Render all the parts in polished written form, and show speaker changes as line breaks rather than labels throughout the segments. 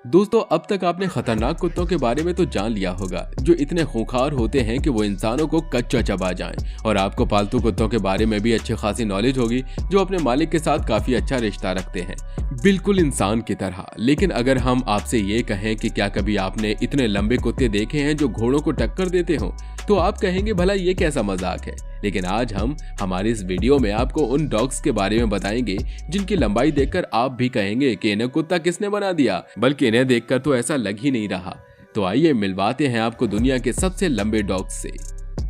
दोस्तों, अब तक आपने खतरनाक कुत्तों के बारे में तो जान लिया होगा, जो इतने खूंखार होते हैं कि वो इंसानों को कच्चा चबा जाएं। और आपको पालतू कुत्तों के बारे में भी अच्छी खासी नॉलेज होगी, जो अपने मालिक के साथ काफी अच्छा रिश्ता रखते हैं, बिल्कुल इंसान की तरह। लेकिन अगर हम आपसे ये कहें कि क्या कभी आपने इतने लंबे कुत्ते देखे हैं जो घोड़ों को टक्कर देते हो, तो आप कहेंगे भला ये कैसा मजाक है। लेकिन आज हम हमारी इस वीडियो में आपको उन डॉग्स के बारे में बताएंगे जिनकी लंबाई देखकर आप भी कहेंगे कि इन्हें कुत्ता किसने बना दिया, बल्कि इन्हें देखकर तो ऐसा लग ही नहीं रहा। तो आइए मिलवाते हैं आपको दुनिया के सबसे लंबे डॉग्स से।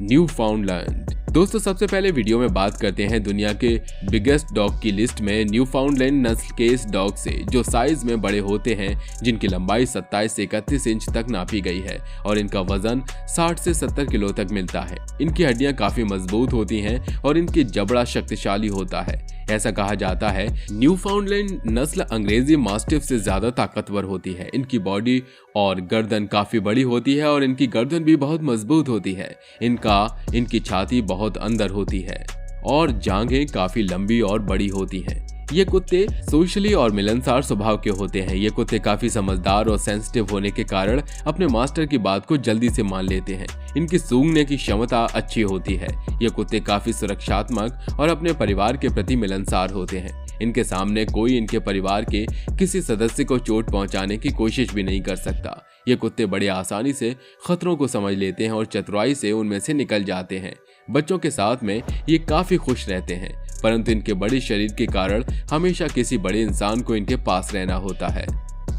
न्यूफाउंडलैंड। दोस्तों, सबसे पहले वीडियो में बात करते हैं दुनिया के बिगेस्ट डॉग की लिस्ट में न्यूफाउंडलैंड नस्ल के इस डॉग से, जो साइज में बड़े होते हैं, जिनकी लंबाई 27 से 31 इंच तक नापी गई है और इनका वजन 60 से 70 किलो तक मिलता है। इनकी हड्डियां काफी मजबूत होती हैं और इनकी जबड़ा शक्तिशाली होता है। ऐसा कहा जाता है न्यूफाउंडलैंड नस्ल अंग्रेजी मास्टिफ से ज्यादा ताकतवर होती है। इनकी बॉडी और गर्दन काफी बड़ी होती है और इनकी गर्दन भी बहुत मजबूत होती है। इनकी छाती बहुत अंदर होती है और जांघें काफी लंबी और बड़ी होती हैं। ये कुत्ते सोशली और मिलनसार स्वभाव के होते हैं। ये कुत्ते काफी समझदार और सेंसिटिव होने के कारण अपने मास्टर की बात को जल्दी से मान लेते हैं। इनकी सूंघने की क्षमता अच्छी होती है। ये कुत्ते काफी सुरक्षात्मक और अपने परिवार के प्रति मिलनसार होते हैं। इनके सामने कोई इनके परिवार के किसी सदस्य को चोट पहुंचाने की कोशिश भी नहीं कर सकता। ये कुत्ते बड़े आसानी से खतरों को समझ लेते हैं और चतुराई से उनमें से निकल जाते हैं। बच्चों के साथ में ये काफी खुश रहते हैं, परंतु इनके बड़े शरीर के कारण हमेशा किसी बड़े इंसान को इनके पास रहना होता है।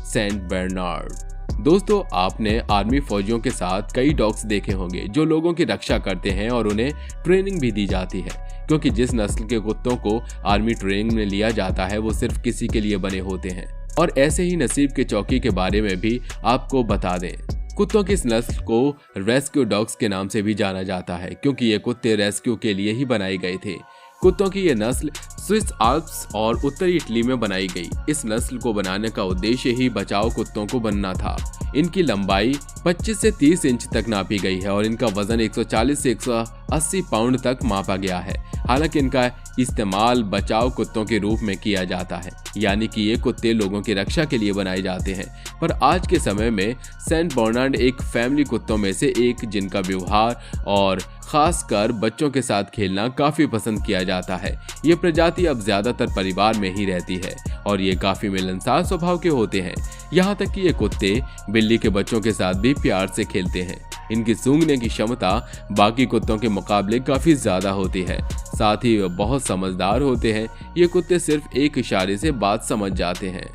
Saint Bernard. दोस्तों, आपने आर्मी फौजियों के साथ कई डॉग्स देखे होंगे जो लोगों की रक्षा करते हैं और उन्हें ट्रेनिंग भी दी जाती है, क्योंकि जिस नस्ल के कुत्तों को आर्मी ट्रेनिंग में लिया जाता है वो सिर्फ किसी के लिए बने होते हैं। और ऐसे ही नसीब के चौकी के बारे में भी आपको बता दें। कुत्तों की इस नस्ल को रेस्क्यू डॉग्स के नाम से भी जाना जाता है, क्योंकि ये कुत्ते रेस्क्यू के लिए ही बनाए गए थे। कुत्तों की ये नस्ल स्विस आल्प्स और उत्तरी इटली में बनाई गई। इस नस्ल को बनाने का उद्देश्य ही बचाव कुत्तों को बनना था। इनकी लंबाई 25 से 30 इंच तक नापी गई है और इनका वजन 140 से 180 पाउंड तक मापा गया है। हालांकि इनका इस्तेमाल बचाव कुत्तों के रूप में किया जाता है, यानी कि ये कुत्ते लोगों की रक्षा के लिए बनाए जाते हैं। पर आज के समय में सेंट बर्नार्ड एक फैमिली कुत्तों में से एक, जिनका व्यवहार और खासकर बच्चों के साथ खेलना काफी पसंद किया जाता है। ये प्रजाति अब ज्यादातर परिवार में ही रहती है और ये काफी मिलनसार स्वभाव के होते हैं। यहाँ तक कि ये कुत्ते बिल्ली के बच्चों के साथ भी प्यार से खेलते हैं। इनकी सूंघने की क्षमता बाकी कुत्तों के मुकाबले काफी ज्यादा होती है। साथ ही वे बहुत समझदार होते हैं। ये कुत्ते सिर्फ एक इशारे से बात समझ जाते हैं।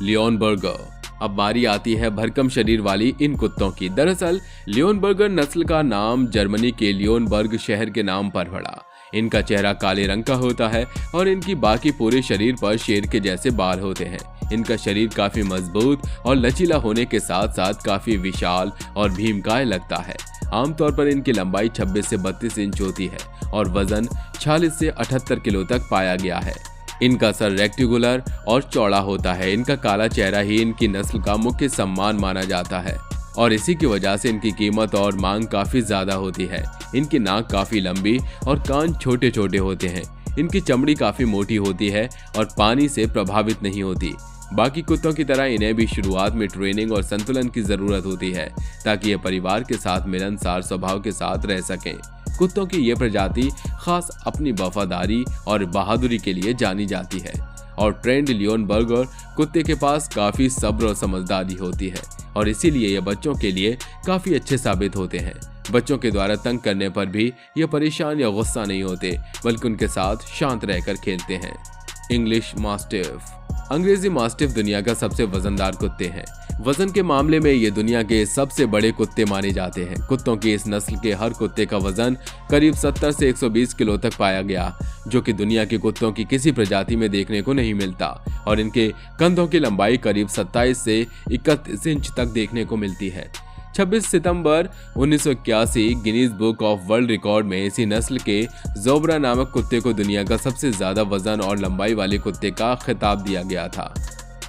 लियोनबर्गर। अब बारी आती है भरकम शरीर वाली इन कुत्तों की। दरअसल लियोनबर्गर नस्ल का नाम जर्मनी के लियोनबर्ग शहर के नाम पर पड़ा। इनका चेहरा काले रंग का होता है और इनकी बाकी पूरे शरीर पर शेर के जैसे बाल होते हैं। इनका शरीर काफी मजबूत और लचीला होने के साथ साथ काफी विशाल और भीमकाय लगता है। आमतौर पर इनकी लंबाई 26 से 32 इंच होती है और वजन 46 से 78 किलो तक पाया गया है। इनका सर रेक्टेंगुलर और चौड़ा होता है। इनका काला चेहरा ही इनकी नस्ल का मुख्य सम्मान माना जाता है और इसी की वजह से इनकी कीमत और मांग काफी ज्यादा होती है। इनकी नाक काफी लंबी और कान छोटे छोटे होते हैं। इनकी चमड़ी काफी मोटी होती है और पानी से प्रभावित नहीं होती। बाकी कुत्तों की तरह इन्हें भी शुरुआत में ट्रेनिंग और संतुलन की जरूरत होती है, ताकि ये परिवार के साथ मिलनसार स्वभाव के साथ रह सकें। कुत्तों की ये प्रजाति खास अपनी वफादारी और बहादुरी के लिए जानी जाती है और ट्रेंड लियोनबर्गर कुत्ते के पास काफी सब्र और समझदारी होती है और इसीलिए ये बच्चों के लिए काफी अच्छे साबित होते हैं। बच्चों के द्वारा तंग करने पर भी ये परेशान या गुस्सा नहीं होते, बल्कि उनके साथ शांत रहकर खेलते हैं। English mastiff. अंग्रेजी मास्टिफ दुनिया का सबसे वजनदार कुत्ते हैं। वजन के मामले में ये दुनिया के सबसे बड़े कुत्ते माने जाते हैं। कुत्तों की इस नस्ल के हर कुत्ते का वजन करीब 70 से 120 किलो तक पाया गया, जो कि दुनिया के कुत्तों की किसी प्रजाति में देखने को नहीं मिलता। और इनके कंधों की लंबाई करीब 27 से 31 इंच तक देखने को मिलती है। 26 सितंबर 1981 Guinness book of world record में इसी नस्ल के ज़ोब्रा नामक कुत्ते को दुनिया का सबसे ज्यादा वजन और लंबाई वाले कुत्ते का खिताब दिया गया था।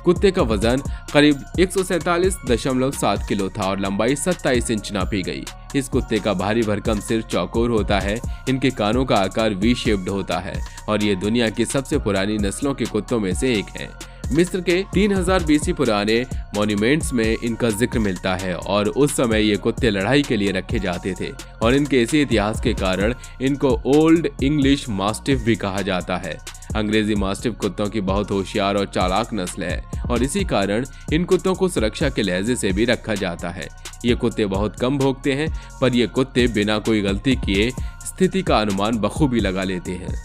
कुत्ते का वजन करीब 147.7 किलो था और लंबाई 27 इंच नापी गई। इस कुत्ते का भारी भरकम सिर चौकोर होता है। इनके कानों का आकार वी शेप्ड होता है और ये दुनिया की सबसे पुरानी नस्लों के कुत्तों में से एक है। मिस्र के 3000 BC पुराने मॉन्यूमेंट्स में इनका जिक्र मिलता है और उस समय ये कुत्ते लड़ाई के लिए रखे जाते थे और इनके इसी इतिहास के कारण इनको ओल्ड इंग्लिश मास्टिफ भी कहा जाता है। अंग्रेजी मास्टिफ कुत्तों की बहुत होशियार और चालाक नस्ल है और इसी कारण इन कुत्तों को सुरक्षा के लहजे से भी रखा जाता है। ये कुत्ते बहुत कम भौंकते हैं, पर ये कुत्ते बिना कोई गलती किए स्थिति का अनुमान बखूबी लगा लेते हैं।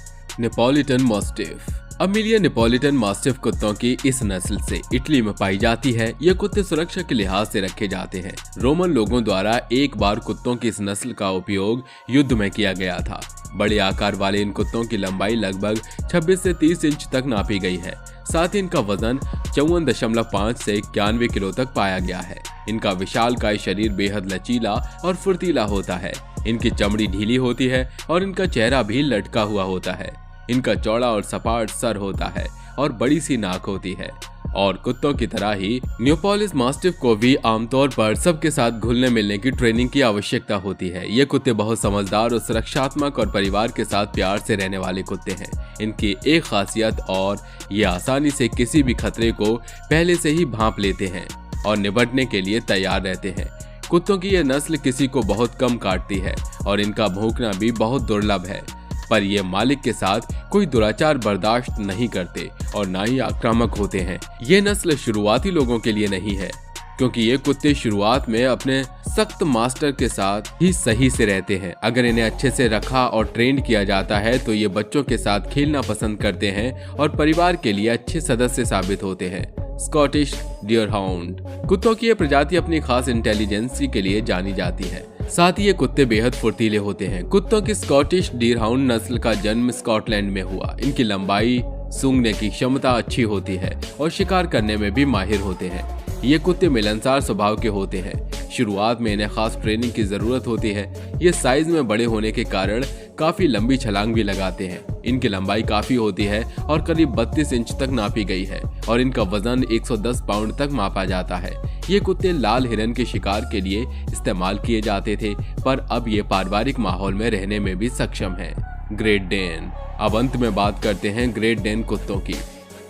Neapolitan mastiff. Amelia Neapolitan mastiff कुत्तों की इस नस्ल से इटली में पाई जाती है। ये कुत्ते सुरक्षा के लिहाज से रखे जाते हैं। रोमन लोगों द्वारा एक बार कुत्तों की इस नस्ल का उपयोग युद्ध में किया गया था। बड़े आकार वाले इन कुत्तों की लंबाई लगभग 26 से 30 इंच तक नापी गई है। साथ ही इनका वजन 54.5 से 91 किलो तक पाया गया है। इनका विशालकाय शरीर बेहद लचीला और फुर्तीला होता है। इनकी चमड़ी ढीली होती है और इनका चेहरा भी लटका हुआ होता है। इनका चौड़ा और सपाट सर होता है और बड़ी सी नाक होती है और कुत्तों की तरह ही नेपोलिस मास्टिफ को भी आमतौर पर सबके साथ घुलने मिलने की ट्रेनिंग की आवश्यकता होती है। ये कुत्ते बहुत समझदार और सुरक्षात्मक और परिवार के साथ प्यार से रहने वाले कुत्ते हैं। इनकी एक खासियत और ये आसानी से किसी भी खतरे को पहले से ही भांप लेते हैं और निपटने के लिए तैयार रहते हैं। कुत्तों की यह नस्ल किसी को बहुत कम काटती है और इनका भौंकना भी बहुत दुर्लभ है, पर ये मालिक के साथ कोई दुराचार बर्दाश्त नहीं करते और ना ही आक्रामक होते हैं। ये नस्ल शुरुआती लोगों के लिए नहीं है, क्योंकि ये कुत्ते शुरुआत में अपने सख्त मास्टर के साथ ही सही से रहते हैं। अगर इन्हें अच्छे से रखा और ट्रेन किया जाता है तो ये बच्चों के साथ खेलना पसंद करते हैं और परिवार के लिए अच्छे सदस्य साबित होते हैं। स्कॉटिश डियरहाउंड। कुत्तों की ये प्रजाति अपनी खास इंटेलिजेंसी के लिए जानी जाती है। साथ ही ये कुत्ते बेहद फुर्तीले होते हैं। कुत्तों की स्कॉटिश डियरहाउंड नस्ल का जन्म स्कॉटलैंड में हुआ। इनकी लंबाई, सूंघने की क्षमता अच्छी होती है और शिकार करने में भी माहिर होते हैं। ये कुत्ते मिलनसार स्वभाव के होते हैं। शुरुआत में इन्हें खास ट्रेनिंग की जरूरत होती है। ये साइज में बड़े होने के कारण काफी लंबी छलांग भी लगाते हैं। इनकी लंबाई काफी होती है और करीब 32 इंच तक नापी गई है और इनका वजन 110 पाउंड तक मापा जाता है। ये कुत्ते लाल हिरन के शिकार के लिए इस्तेमाल किए जाते थे, पर अब ये पारिवारिक माहौल में रहने में भी सक्षम है। Great Dane. अब अंत में बात करते हैं ग्रेट डेन कुत्तों की।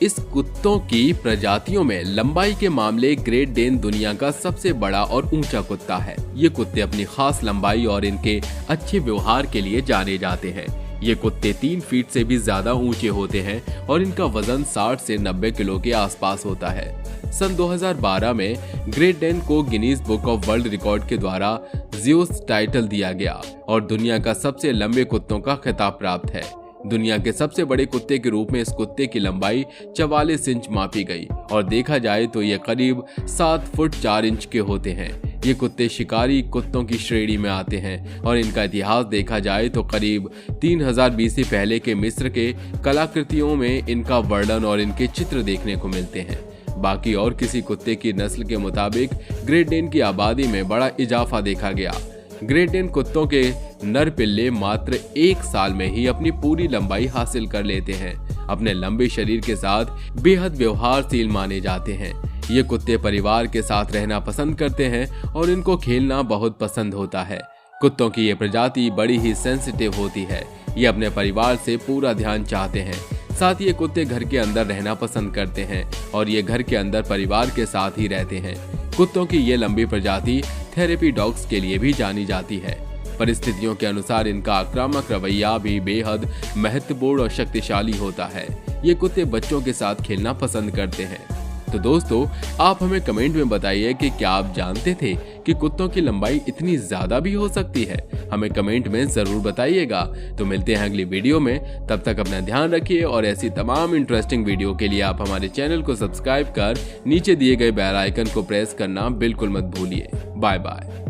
इस कुत्तों की प्रजातियों में लंबाई के मामले ग्रेट डेन दुनिया का सबसे बड़ा और ऊंचा कुत्ता है। ये कुत्ते अपनी खास लंबाई और इनके अच्छे व्यवहार के लिए जाने जाते हैं। ये कुत्ते 3 फीट से भी ज्यादा ऊंचे होते हैं और इनका वजन 60 से 90 किलो के आसपास होता है। सन 2012 में ग्रेट डेन को Guinness book of world record के द्वारा ज़्यूस टाइटल दिया गया और दुनिया का सबसे लंबे कुत्तों का खिताब प्राप्त है। दुनिया के सबसे बड़े कुत्ते के रूप में इस कुत्ते की लंबाई 44 इंच मापी गई और देखा जाए तो ये करीब 7 फुट 4 इंच के होते हैं। ये कुत्ते शिकारी कुत्तों की श्रेणी में आते हैं और इनका इतिहास देखा जाए तो करीब 3000 BC पहले के मिस्र के कलाकृतियों में इनका वर्णन और इनके चित्र देखने को मिलते हैं। बाकी और किसी कुत्ते की नस्ल के मुताबिक ग्रेट डेन की आबादी में बड़ा इजाफा देखा गया। ग्रेट डेन कुत्तों के नर पिल्ले मात्र 1 साल में ही अपनी पूरी लंबाई हासिल कर लेते हैं। अपने लंबे शरीर के साथ बेहद व्यवहारशील माने जाते हैं। ये कुत्ते परिवार के साथ रहना पसंद करते हैं और इनको खेलना बहुत पसंद होता है। कुत्तों की ये प्रजाति बड़ी ही सेंसिटिव होती है। ये अपने परिवार से पूरा ध्यान चाहते हैं। साथ ही ये कुत्ते घर के अंदर रहना पसंद करते हैं और ये घर के अंदर परिवार के साथ ही रहते हैं। कुत्तों की ये लंबी प्रजाति थेरेपी डॉग्स के लिए भी जानी जाती है। परिस्थितियों के अनुसार इनका आक्रामक रवैया भी बेहद महत्वपूर्ण और शक्तिशाली होता है। ये कुत्ते बच्चों के साथ खेलना पसंद करते हैं। तो दोस्तों, आप हमें कमेंट में बताइए कि क्या आप जानते थे कि कुत्तों की लंबाई इतनी ज्यादा भी हो सकती है। हमें कमेंट में जरूर बताइएगा। तो मिलते हैं अगली वीडियो में, तब तक अपना ध्यान रखिए और ऐसी तमाम इंटरेस्टिंग वीडियो के लिए आप हमारे चैनल को सब्सक्राइब कर नीचे दिए गए बेल आइकन को प्रेस करना बिल्कुल मत भूलिए। Bye bye.